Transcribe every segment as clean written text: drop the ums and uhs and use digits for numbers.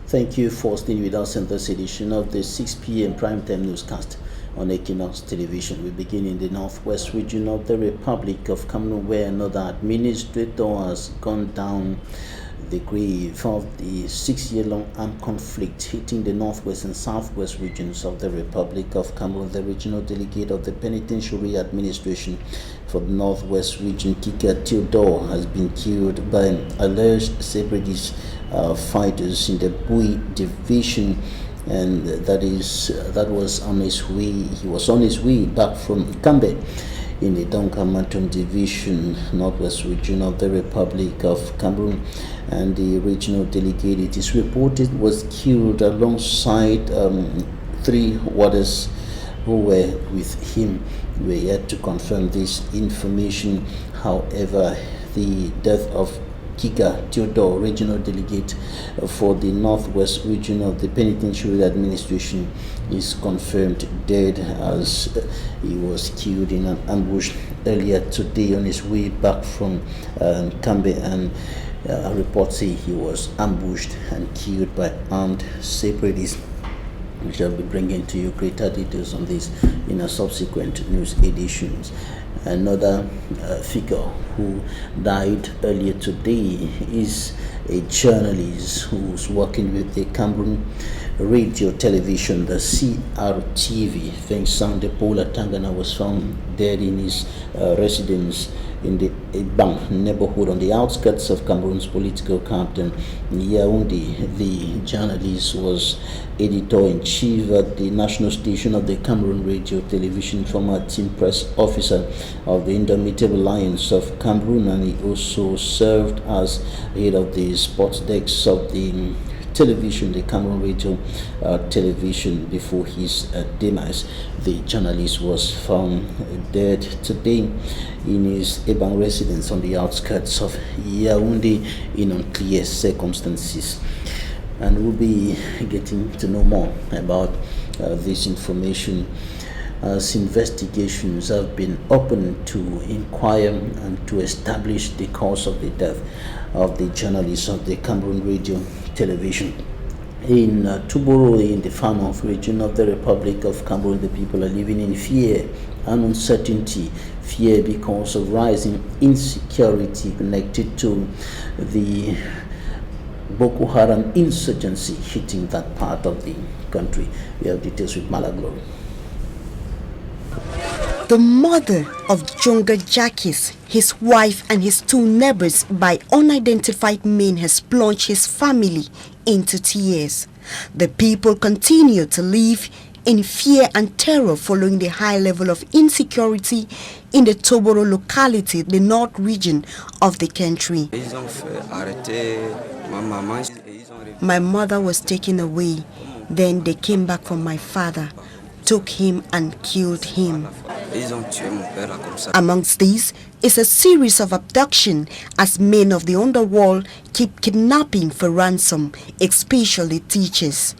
Thank you for staying with us in this edition of the 6 p.m. primetime newscast on Equinoxe television. We begin in the northwest region of the Republic of Cameroon, where another administrator has gone down the grave of the 6-year-long armed conflict hitting the northwest and southwest regions of the Republic of Cameroon. The regional delegate of the penitentiary administration for the northwest region, Kika Theodore, has been killed by alleged separatist fighters in the Bui division, and that was on his way. He was on his way back from Kambe in the Donkamanton division, northwest region of the Republic of Cameroon, and the regional delegate, it is reported, was killed alongside 3 warders who were with him. We are yet to confirm this information. However, the death of Kika Theodore, regional delegate for the northwest region of the penitentiary administration, is confirmed dead, as he was killed in an ambush earlier today on his way back from Kambe, and reports say he was ambushed and killed by armed separatists. We shall be bringing to you greater details on this in a subsequent news editions. Another figure who died earlier today is a journalist who's working with the Cameroon radio television, the CRTV. Vincent de Paula Tangana was found dead in his residence in the Ebang neighborhood on the outskirts of Cameroon's political capital, Yaoundé. The journalist was editor-in-chief at the national station of the Cameroon radio television, former team press officer of the Indomitable Lions of Cameroon, and he also served as head of the sports desk of the television, the Cameroon radio television, before his demise. The journalist was found dead today in his Ebang residence on the outskirts of Yaoundé in unclear circumstances. And we'll be getting to know more about this information as investigations have been opened to inquire and to establish the cause of the death of the journalist of the Cameroon radio television. In Tuboro, in the Far North region of the Republic of Cameroon, the people are living in fear and uncertainty. Fear because of rising insecurity connected to the Boko Haram insurgency hitting that part of the country. We have details with Malaglory. The mother of Jonga Jakis, his wife and his 2 neighbors by unidentified men has plunged his family into tears. The people continue to live in fear and terror following the high level of insecurity in the Toboro locality, the north region of the country. My mother was taken away. Then they came back for my father, took him and killed him. Amongst these is a series of abduction, as men of the underworld keep kidnapping for ransom, especially teachers.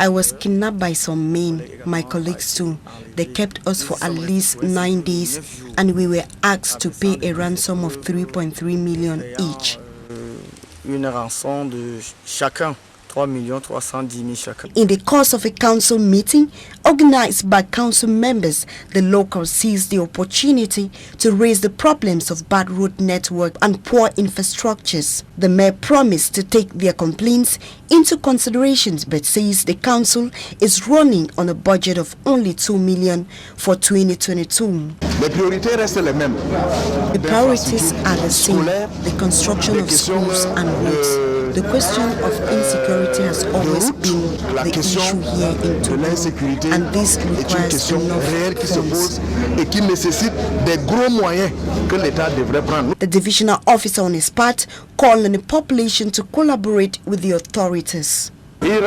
I was kidnapped by some men, my colleagues too. They kept us for at least 9 days, and we were asked to pay a ransom of 3.3 million each. In the course of a council meeting organized by council members, the locals seized the opportunity to raise the problems of bad road network and poor infrastructures. The mayor promised to take their complaints into consideration, but says the council is running on a budget of only 2 million for 2022. The priorities are the same: the construction of schools and roads. The question of insecurity has always been the issue here in Togo, and this requires enough funds. The divisional officer on his part called on the population to collaborate with the authorities. It's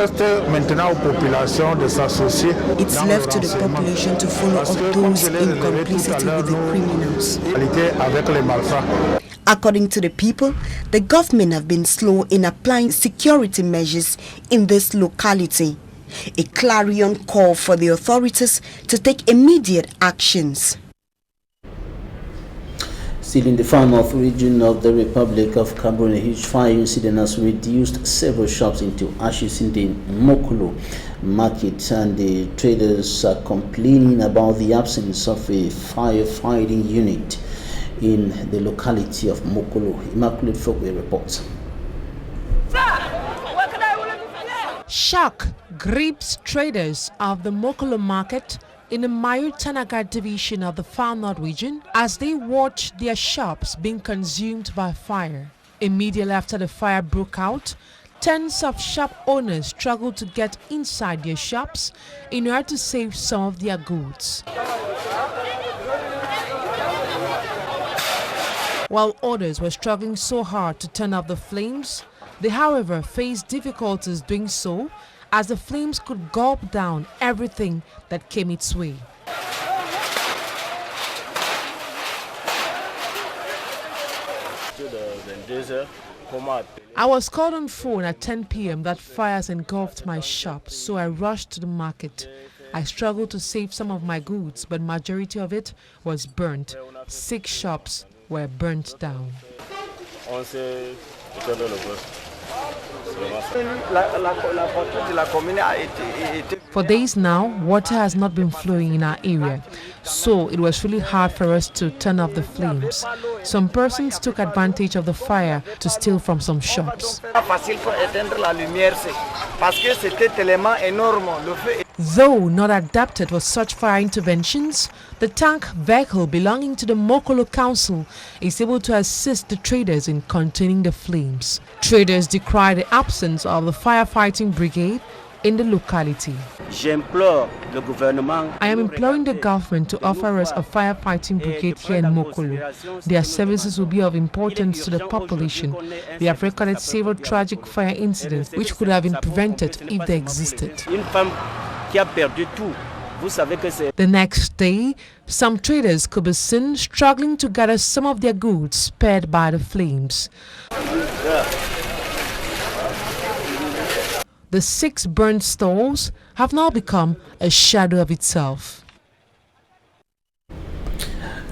left to the population to follow up those in complicity with the criminals. According to the people, the government have been slow in applying security measures in this locality. A clarion call for the authorities to take immediate actions. Still in the far north region of the Republic of Cameroon, a huge fire incident has reduced several shops into ashes in the Mokolo market, and the traders are complaining about the absence of a firefighting unit in the locality of Mokolo. Immaculate Fogwe reports. Shock grips traders of the Mokolo market in the Mayu-Tanaga division of the Far North region as they watch their shops being consumed by fire. Immediately after the fire broke out, tens of shop owners struggled to get inside their shops in order to save some of their goods. While others were struggling so hard to turn off the flames, they however faced difficulties doing so as the flames could gulp down everything that came its way. I was called on phone at 10 p.m. that fires engulfed my shop, so I rushed to the market. I struggled to save some of my goods, but majority of it was burnt. 6 shops were burnt down. For days now, water has not been flowing in our area, so it was really hard for us to turn off the flames. Some persons took advantage of the fire to steal from some shops. Though not adapted for such fire interventions, the tank vehicle belonging to the Mokolo Council is able to assist the traders in containing the flames. Traders decry the absence of the firefighting brigade in the locality. I am imploring the government to offer us a firefighting brigade here in Mokolo. Their services will be of importance to the population. We have recorded several tragic fire incidents which could have been prevented if they existed. The next day, some traders could be seen struggling to gather some of their goods spared by the flames. The 6 burnt stalls have now become a shadow of itself.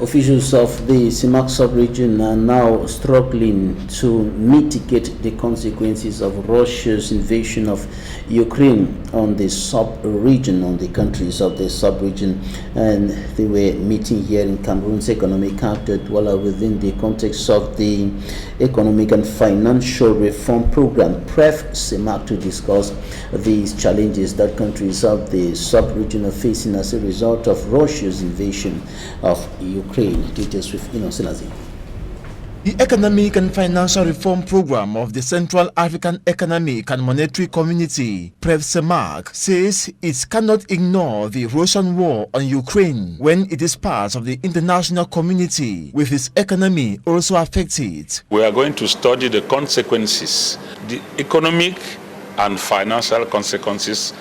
Officials of the CEMAC sub-region are now struggling to mitigate the consequences of Russia's invasion of Ukraine on the sub-region, on the countries of the sub-region, and they were meeting here in Cameroon's economic capital Douala within the context of the Economic and Financial Reform Program, PREF CEMAC, to discuss these challenges that countries of the sub-region are facing as a result of Russia's invasion of Ukraine. Details with Equinoxe. The Economic and Financial Reform Program of the Central African Economic and Monetary Community, PREF CEMAC, says it cannot ignore the Russian war on Ukraine when it is part of the international community, with its economy also affected. We are going to study the consequences, the economic and financial consequences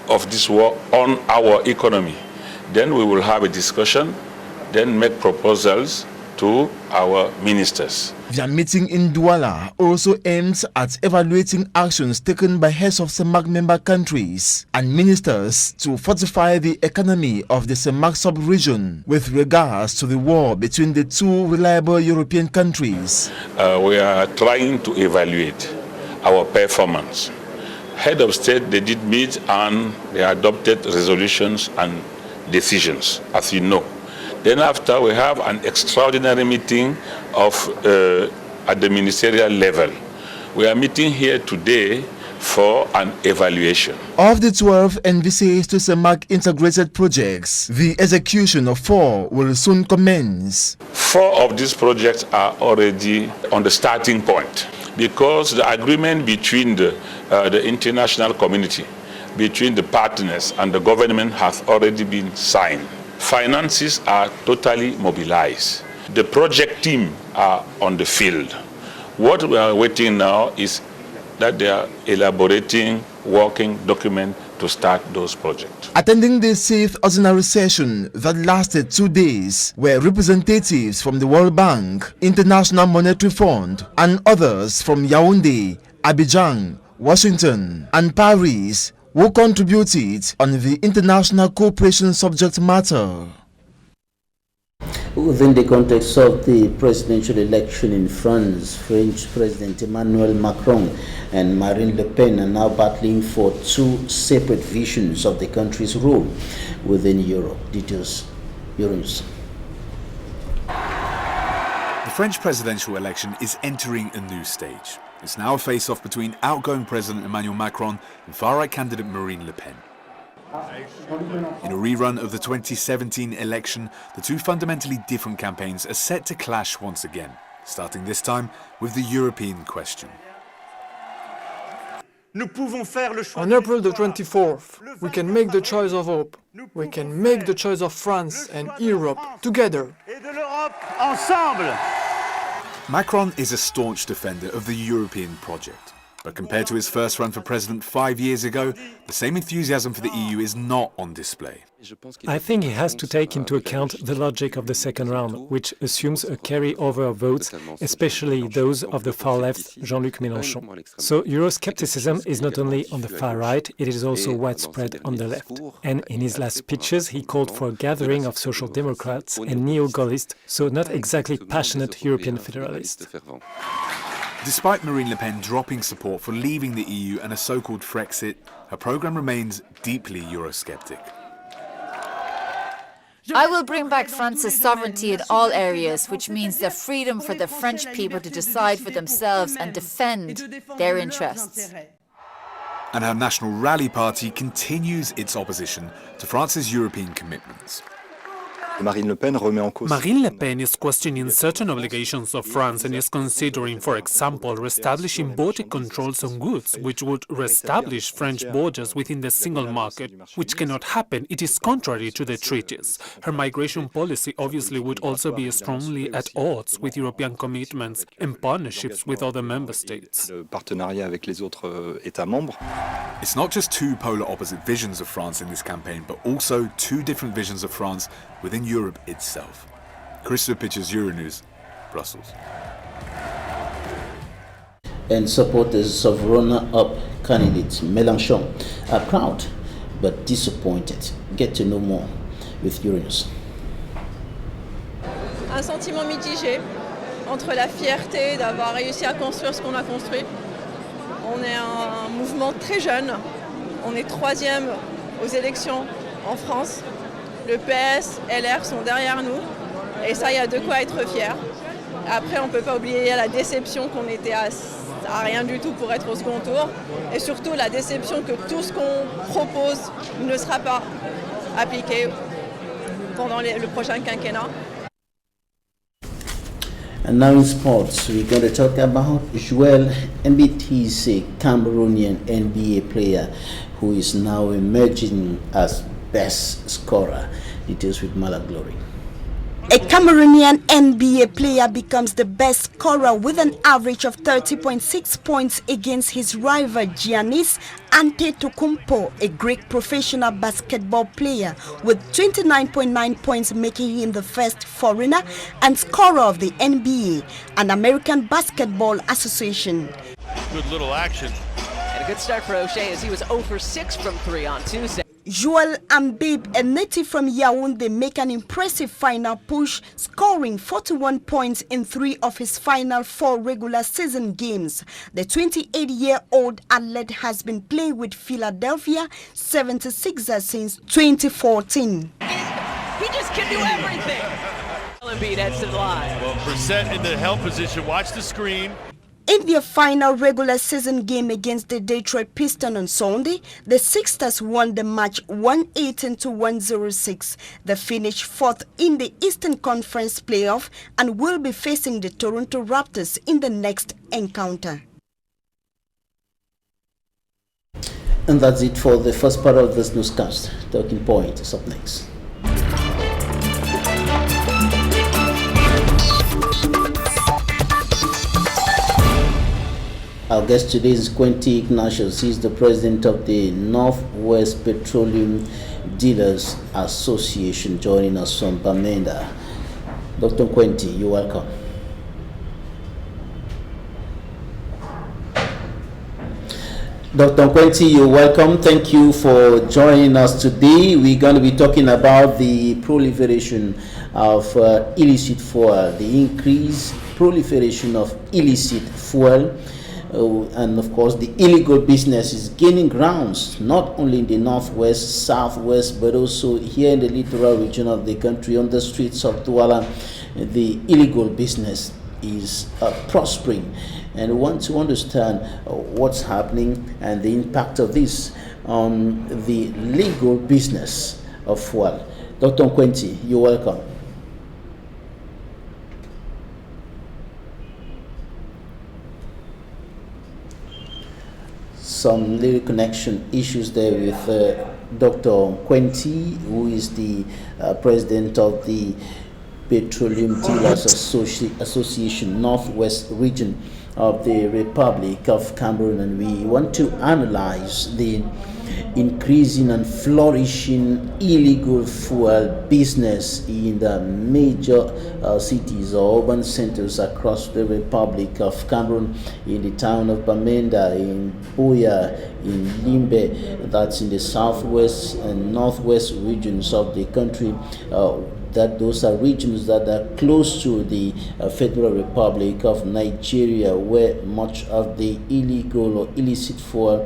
of this war on our economy. Then we will have a discussion, then make proposals to our ministers. Their meeting in Douala also aims at evaluating actions taken by heads of CEMAC member countries and ministers to fortify the economy of the CEMAC sub-region with regards to the war between the 2 reliable European countries. We are trying to evaluate our performance. Head of state, they did meet and they adopted resolutions and decisions, as you know. Then after, we have an extraordinary meeting at the ministerial level. We are meeting here today for an evaluation. Of the 12 envisaged to CEMAC integrated projects, the execution of 4 will soon commence. 4 of these projects are already on the starting point because the agreement between the international community, between the partners and the government has already been signed. Finances are totally mobilized. The project team are on the field. What we are waiting now is that they are elaborating working document to start those projects. Attending the 6th ordinary session that lasted 2 days were representatives from the World Bank, International Monetary Fund, and others from Yaoundé, Abidjan, Washington, and Paris, who contributed on the international cooperation subject matter. Within the context of the presidential election in France, French President Emmanuel Macron and Marine Le Pen are now battling for two separate visions of the country's role within Europe. Details, Euros. The French presidential election is entering a new stage. It's now a face-off between outgoing President Emmanuel Macron and far-right candidate Marine Le Pen. In a rerun of the 2017 election, the two fundamentally different campaigns are set to clash once again, starting this time with the European question. On April the 24th, we can make the choice of hope. We can make the choice of France and Europe together. Macron is a staunch defender of the European project. But compared to his first run for president 5 years ago, the same enthusiasm for the EU is not on display. I think he has to take into account the logic of the second round, which assumes a carryover of votes, especially those of the far left, Jean-Luc Mélenchon. So Euroscepticism is not only on the far right, it is also widespread on the left. And in his last speeches, he called for a gathering of social democrats and neo-Gaullists, so not exactly passionate European federalists. Despite Marine Le Pen dropping support for leaving the EU and a so-called Frexit, her programme remains deeply Eurosceptic. I will bring back France's sovereignty in all areas, which means the freedom for the French people to decide for themselves and defend their interests. And her National Rally Party continues its opposition to France's European commitments. Marine Le Pen is questioning certain obligations of France and is considering, for example, reestablishing border controls on goods, which would reestablish French borders within the single market, which cannot happen. It is contrary to the treaties. Her migration policy obviously would also be strongly at odds with European commitments and partnerships with other member states. It's not just two polar opposite visions of France in this campaign, but also two different visions of France within Europe itself. Christopher Pitchers, Euronews, Brussels. And supporters of runner-up candidate Mélenchon are proud but disappointed. Get to know more with Euronews. Un sentiment mitigé entre la fierté d'avoir réussi à construire ce qu'on a construit. On est un mouvement très jeune. On est 3e aux élections en France. Le PS, LR sont derrière nous. Et ça, il y a de quoi être fier. Après, on ne peut pas oublier la déception qu'on était à rien du tout pour être au second tour. Et surtout, la déception que tout ce qu'on propose ne sera pas appliqué pendant le prochain quinquennat. And now in sports, we're going to talk about Joel Embiid. He's a Cameroonian NBA player who is now emerging as best scorer. Details with Mala Glory. A Cameroonian NBA player becomes the best scorer with an average of 30.6 points against his rival Giannis Antetokounmpo, a Greek professional basketball player, with 29.9 points, making him the first foreigner and scorer of the NBA, an American Basketball Association. Good little action. And a good start for O'Shea as he was 0 for 6 from 3 on Tuesday. Joel Embiid, a native from Yaoundé, make an impressive final push, scoring 41 points in 3 of his final 4 regular season games. The 28-year-old athlete has been playing with Philadelphia 76ers since 2014. He just can do everything. Embiid heads to the line. Well, Brissett in the help position. Watch the screen. In their final regular season game against the Detroit Pistons on Sunday, the Sixers won the match 118-106. They finished 4th in the Eastern Conference playoff and will be facing the Toronto Raptors in the next encounter. And that's it for the first part of this newscast. Talking Point is up next. Our guest today is Quentin Ignatius. He's the president of the Northwest Petroleum Dealers Association, joining us from Bamenda. Dr. Quentin, you're welcome. Dr. Quenty, you're welcome. Thank you for joining us today. We're going to be talking about the proliferation of illicit fuel, the increased proliferation of illicit fuel. And of course, the illegal business is gaining grounds not only in the northwest, southwest, but also here in the littoral region of the country, on the streets of Douala. The illegal business is prospering, and we want to understand what's happening and the impact of this on the legal business of fuel. Dr. Quenty, you're welcome. Some little connection issues there with Dr. Quenty, who is the president of the Petroleum Dealers Association Northwest Region of the Republic of Cameroon, and we want to analyze the increasing and flourishing illegal fuel business in the major cities or urban centers across the Republic of Cameroon, in the town of Bamenda, in Buya, in Limbe, that's in the southwest and northwest regions of the country. That those are regions that are close to the Federal Republic of Nigeria, where much of the illegal or illicit fuel,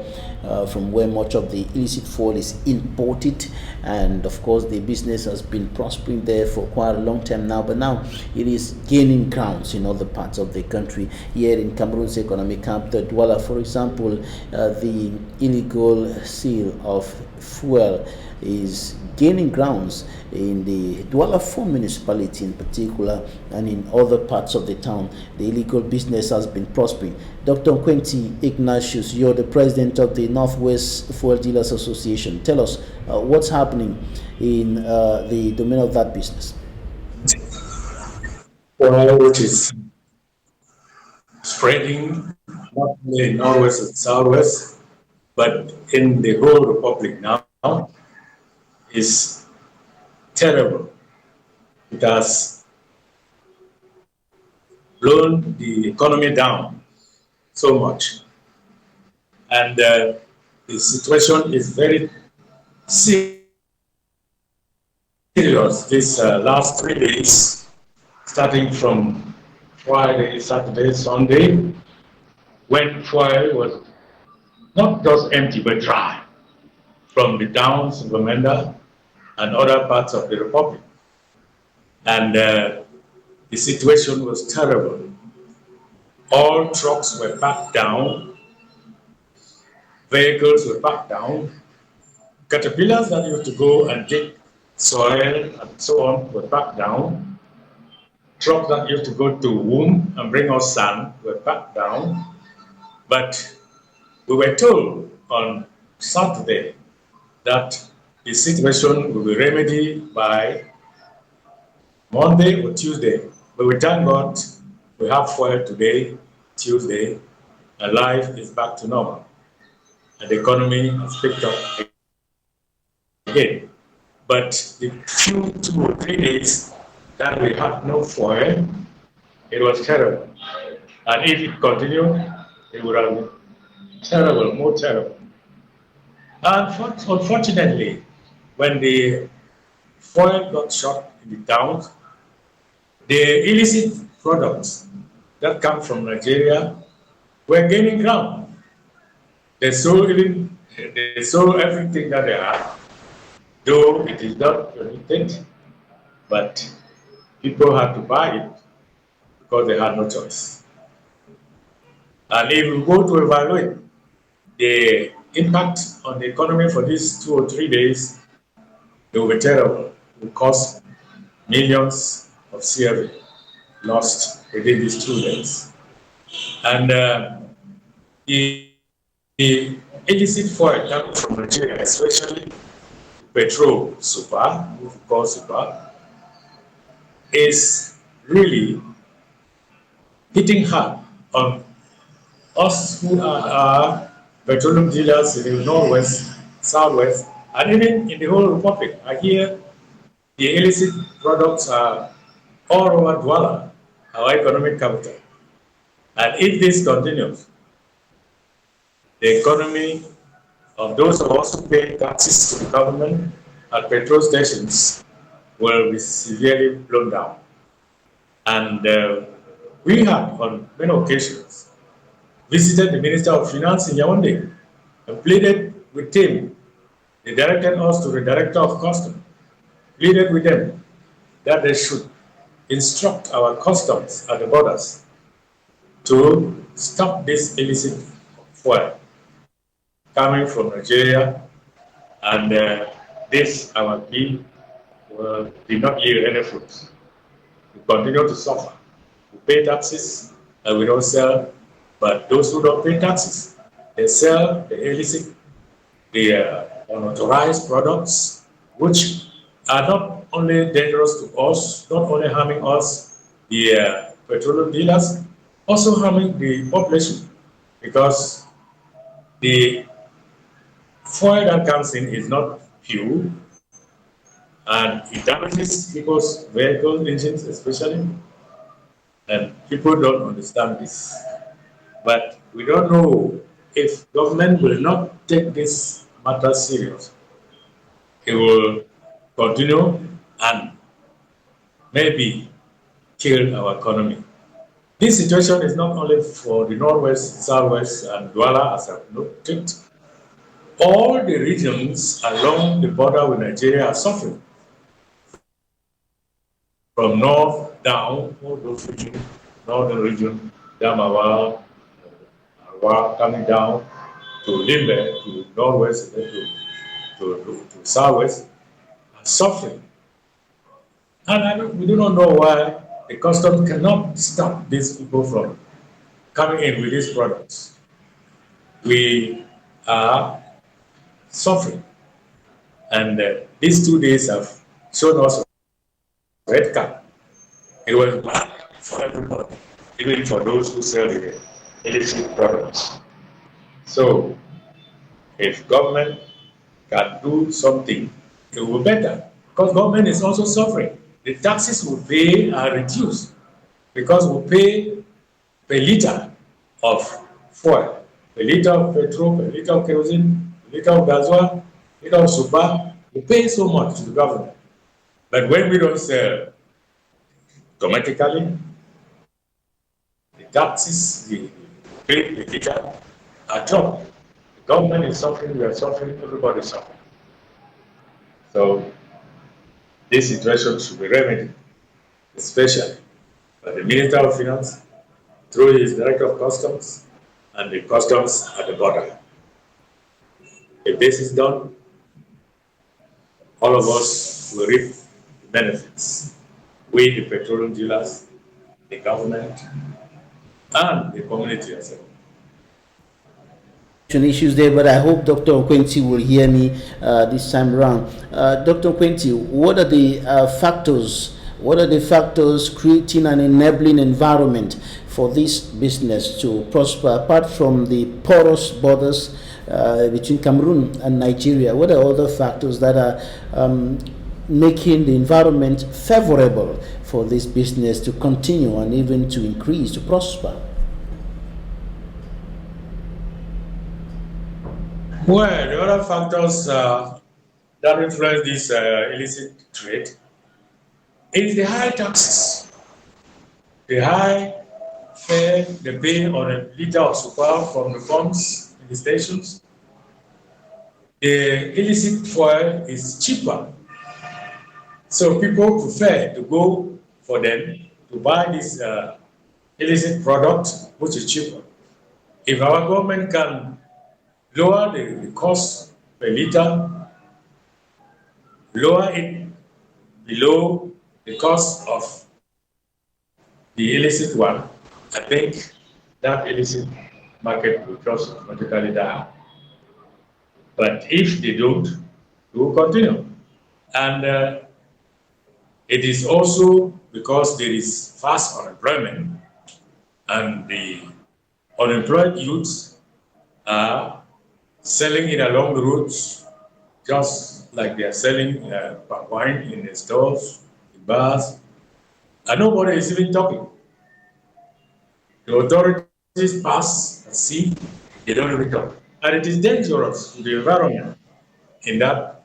from where much of the illicit fuel is imported. And of course, the business has been prospering there for quite a long time now, but now it is gaining grounds in other parts of the country. Here in Cameroon's economic capital, Douala, for example, the illegal sale of fuel is gaining grounds in the Douala 4 municipality in particular, and in other parts of the town. The illegal business has been prospering. Dr. Quenty Ignatius, you're the president of the Northwest Fuel Dealers Association. Tell us what's happening in the domain of that business. Well, which is spreading not only in Northwest and Southwest, but in the whole Republic now, is terrible. It has blown the economy down so much. And the situation is very serious this last 3 days, starting from Friday, Saturday, Sunday, when fuel was not just empty but dry from the towns of Bamenda and other parts of the Republic. And the situation was terrible. All trucks were packed down, vehicles were packed down, caterpillars that used to go and dig soil and so on were packed down, trucks that used to go to Womb and bring us sand were packed down. But we were told on Saturday that the situation will be remedied by Monday or Tuesday. But we thank God we have fuel today, Tuesday, and life is back to normal. And the economy has picked up again. But the few 2 or 3 days that we had no fuel, it was terrible. And if it continued, it would have been terrible, more terrible. And unfortunately, when the fuel got shot in the towns, the illicit products that come from Nigeria were gaining ground. They sold everything that they had, though it is not permitted, but people had to buy it because they had no choice. And if we go to evaluate the impact on the economy for these 2 or 3 days, it will be terrible. It will cost millions of CFA lost within these 2 days. And the illicit fuel coming from Nigeria, especially petrol super, which we call super, is really hitting hard on us who are petroleum dealers in the Northwest, Southwest, and even in the whole Republic. I hear the illicit products are all over Douala, our economic capital. And if this continues, the economy of those who also pay taxes to the government at petrol stations will be severely blown down. And we have, on many occasions, visited the Minister of Finance in Yaoundé and pleaded with him. They directed us to the Director of Customs, pleaded with them that they should instruct our customs at the borders to stop this illicit fuel coming from Nigeria, and this, our plea, did not yield any fruits. We continue to suffer. We pay taxes and we don't sell, but those who don't pay taxes, they sell the illicit, the unauthorized products, which are not only dangerous to us, not only harming us, the petroleum dealers, also harming the population, because the fuel that comes in is not pure, and it damages people's vehicle engines especially, and people don't understand this. But we don't know if government will not take this matter serious. It will continue and maybe kill our economy. This situation is not only for the Northwest, Southwest, and Douala, as I've noted. All the regions along the border with Nigeria are suffering. From north down, all those regions, northern region, Damawa, Arwa, coming down to Limbe, to northwest, and then to southwest, are suffering. And we do not know why the customs cannot stop these people from coming in with these products. We are suffering. And these 2 days have shown us red card. It was bad for everybody, even for those who sell the illicit products. So, if government can do something, it will be better. Because government is also suffering. The taxes we pay are reduced because we pay per liter of fuel, per liter of petrol, per liter of kerosene, per liter of gasoil, per liter of super. We pay so much to the government. But when we don't sell, automatically, the taxes, the pay per liter are dropped. The government is suffering, we are suffering, everybody is suffering. So, this situation should be remedied, especially by the Minister of Finance, through his Director of Customs, and the customs at the border. If this is done, all of us will reap the benefits. We, the petroleum dealers, the government, and the community as well. Issues there, but I hope Dr. Okwenti will hear me this time around. Dr. Okwenti, what are the factors? What are the factors creating an enabling environment for this business to prosper, apart from the porous borders between Cameroon and Nigeria? What are other factors that are making the environment favorable for this business to continue and even to increase, to prosper? Well, the other factors that influence this illicit trade is the high taxes, the high fare they pay on a liter of super from the pumps in the stations. The illicit fuel is cheaper, so people prefer to go for them to buy this illicit product, which is cheaper. If our government can lower the cost per liter, lower it below the cost of the illicit one, I think that illicit market will just automatically die. But if they don't, it will continue. And it is also because there is fast unemployment, and the unemployed youths are selling it along the roads, just like they are selling palm wine in the stores, in bars, and nobody is even talking. The authorities pass and see, they don't even talk. And it is dangerous to the environment in that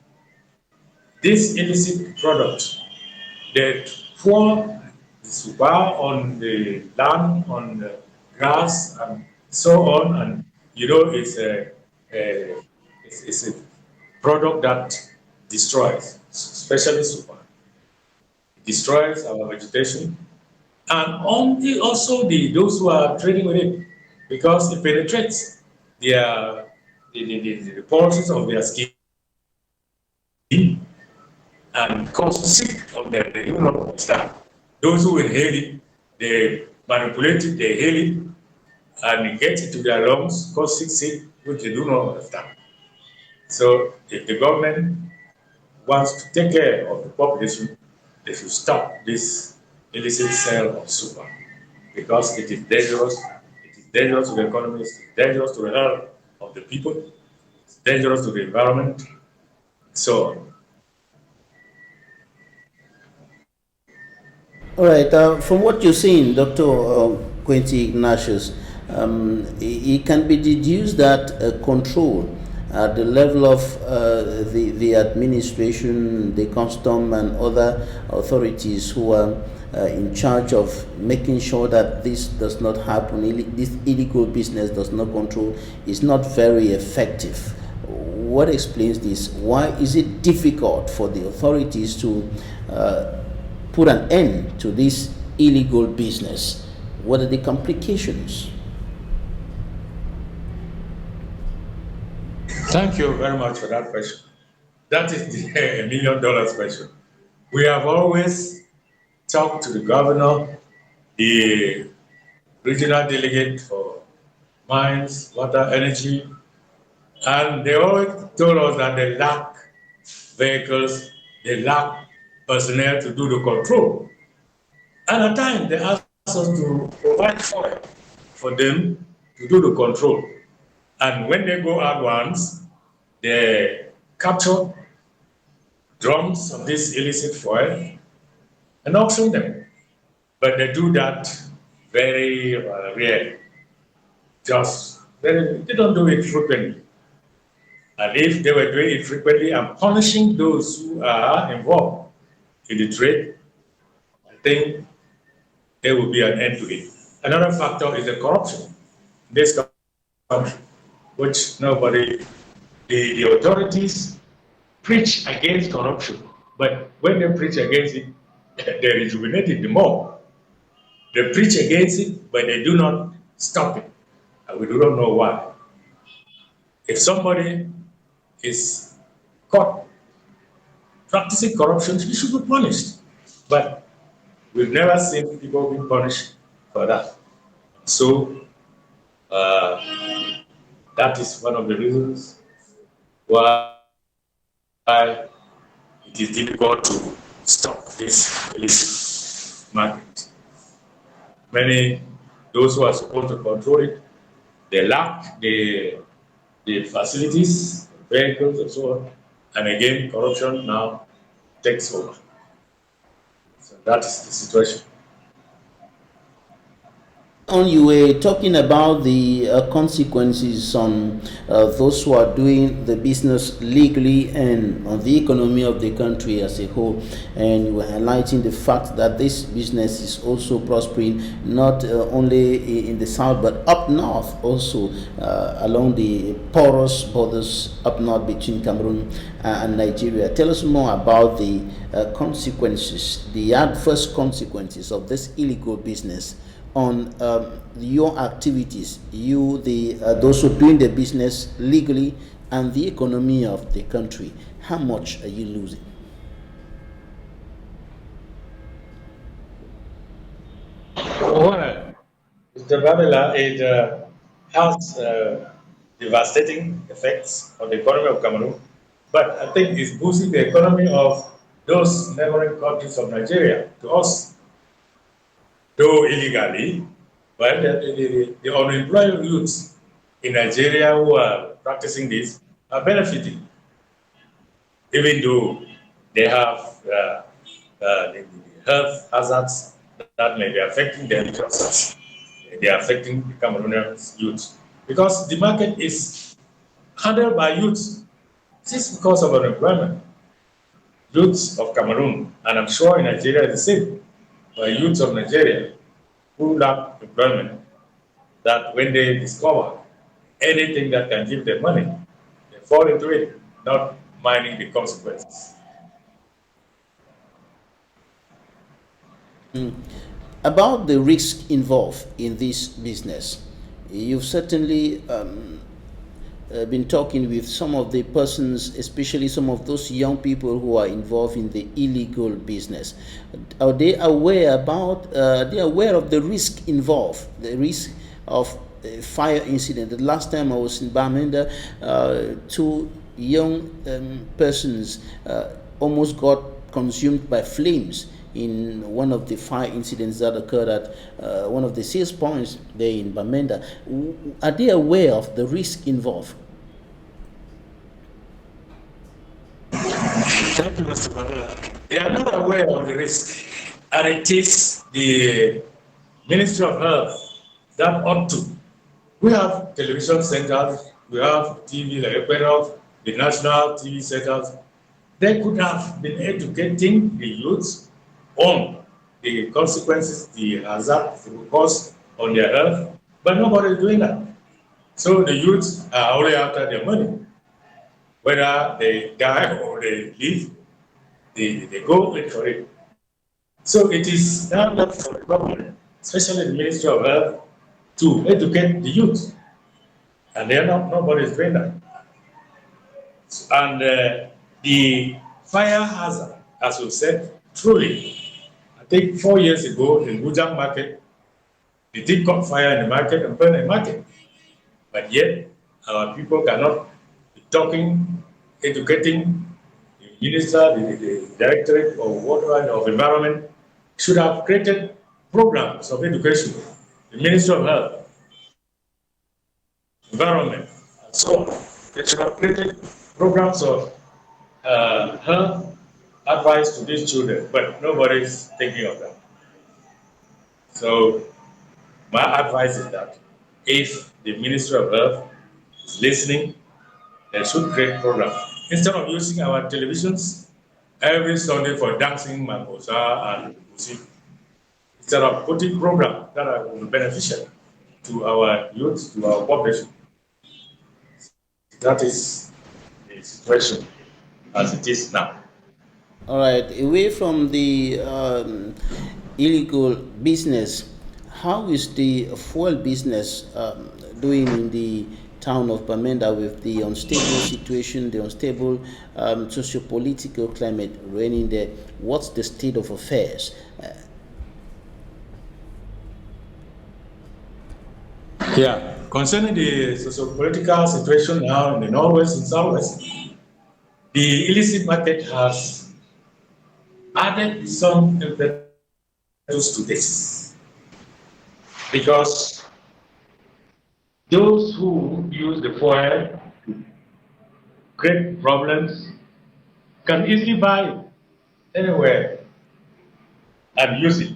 this illicit product, they pour the super on the land, on the grass, and so on. And you know, it's a product that destroys, especially super. It destroys our vegetation, and also those who are trading with it, because it penetrates their the pores of their skin and cause sick of them. They do not understand. Those who inhale it, they manipulate it, they inhale it, and get it to their lungs, cause sick, which they do not understand. So if the government wants to take care of the population, they should stop this illicit sale of super, because it is dangerous. It is dangerous to the economy, it's dangerous to the health of the people, it's dangerous to the environment, so on. All right. From what you're saying, Dr. Quincy Ignatius, it can be deduced that control at the level of the administration, the custom, and other authorities who are in charge of making sure that this does not happen, this illegal business does not control, is not very effective. What explains this? Why is it difficult for the authorities to put an end to this illegal business? What are the complications? Thank you very much for that question. That is the $1 million question. We have always talked to the governor, the regional delegate for mines, water, energy, and they always told us that they lack vehicles, they lack personnel to do the control. And at times they ask us to provide fuel for them to do the control. And when they go out once, they capture drums of this illicit fuel and auction them. But they do that very rarely. They don't do it frequently. And if they were doing it frequently and punishing those who are involved in the trade, I think there will be an end to it. Another factor is the corruption in this country, which the authorities preach against corruption, but when they preach against it, they rejuvenate it the more. They preach against it, but they do not stop it, and we do not know why. If somebody is caught practicing corruption, he should be punished. But we've never seen people being punished for that. So that is one of the reasons why it is difficult to stop this illicit market. Those who are supposed to control it, they lack the facilities, vehicles, and so on. And again, corruption now takes over. So that is the situation. You were talking about the consequences on those who are doing the business legally and on the economy of the country as a whole, and you were highlighting the fact that this business is also prospering not only in the south but up north also, along the porous borders up north between Cameroon and Nigeria. Tell us more about the consequences, the adverse consequences of this illegal business on your activities, those who are doing the business legally, and the economy of the country. How much are you losing? Well, Mr. Babila, it has devastating effects on the economy of Cameroon, but I think it's boosting the economy of those neighboring countries of Nigeria to us. Though illegally, but the unemployed youths in Nigeria who are practicing this are benefiting, even though they have the health hazards that may be affecting them. They are affecting the Cameroonian youth because the market is handled by youths. This is because of unemployment. Youths of Cameroon, and I'm sure in Nigeria is the same, but youths of Nigeria who lack employment, that when they discover anything that can give them money, they fall into it, not minding the consequences. About the risk involved in this business, you've certainly been talking with some of the persons, especially some of those young people who are involved in the illegal business. Are they aware about? They are aware of the risk involved, the risk of a fire incident. The last time I was in Bamenda, two young persons almost got consumed by flames in one of the fire incidents that occurred at one of the sales points there in Bamenda. Are they aware of the risk involved? Thank you, Mr. Manila. They are not aware of the risk, and it is the Ministry of Health that ought to. We have television centers, we have TV like Equinoxe, the national TV centers. They could have been educating the youths on the consequences, the hazard it will cause on their health, but nobody is doing that. So the youths are only after their money. Whether they die or they live, they go in for it. So it is now left for the government, especially the Ministry of Health, to educate the youth. And they are not, nobody is doing that. And the fire hazard, as we said, truly, I think 4 years ago in Bujang market, they did caught fire in the market and burn the market. But yet, our people cannot be talking, educating the minister, the directorate of water of environment should have created programs of education. The Ministry of Health, Environment, and so on. They should have created programs of health advice to these children, but nobody is thinking of that. So my advice is that if the Ministry of Health is listening, they should create programs. Instead of using our televisions every Sunday for dancing Makosa and music, instead of putting programs that are beneficial to our youth, to our population. That is the situation as it is now. All right, away from the illegal business, how is the fuel business doing in the town of Bamenda with the unstable situation, the unstable socio-political climate reigning there? What's the state of affairs? Yeah, concerning the socio-political situation now in the Northwest and Southwest, the illicit market has added some impetus to this, because those who use the fuel to create problems can easily buy it anywhere and use it.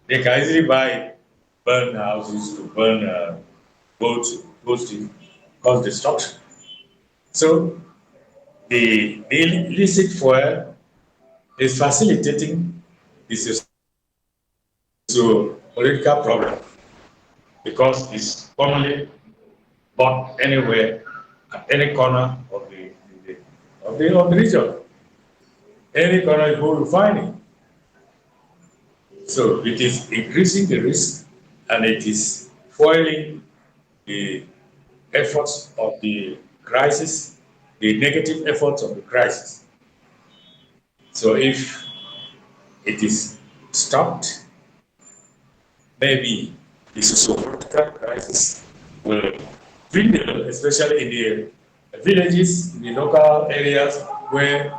They can easily buy it, burn houses, to burn boats to cause destruction. So the illicit fuel is facilitating this political problem, because it's commonly bought anywhere at any corner of the region. Any corner you go, you find it. So it is increasing the risk, and it is foiling the efforts of the crisis, the negative efforts of the crisis. So if it is stopped, maybe the socio-political crisis will dwindle, especially in the villages, in the local areas where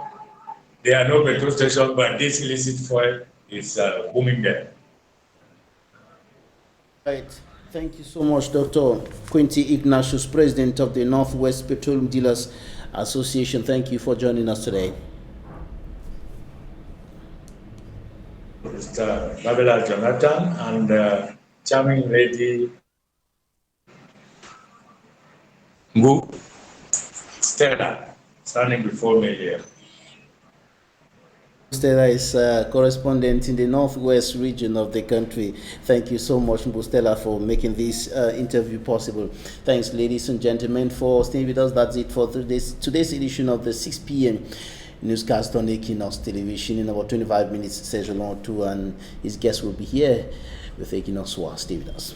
there are no petrol stations, but this illicit fuel is booming there. Right. Thank you so much, Dr. Quinty Ignatius, President of the Northwest Petroleum Dealers Association. Thank you for joining us today. Mr. Babila Jonathan and charming lady Ngu. Bustela, standing before me here. Bustela is correspondent in the northwest region of the country. Thank you so much, Bustela, for making this interview possible. Thanks, ladies and gentlemen, for staying with us. That's it for today's edition of the 6 p.m. newscast on Equinoxe television. In about 25 minutes, Sergio Lontu and his guests will be here with Equinoxe. Stay with us.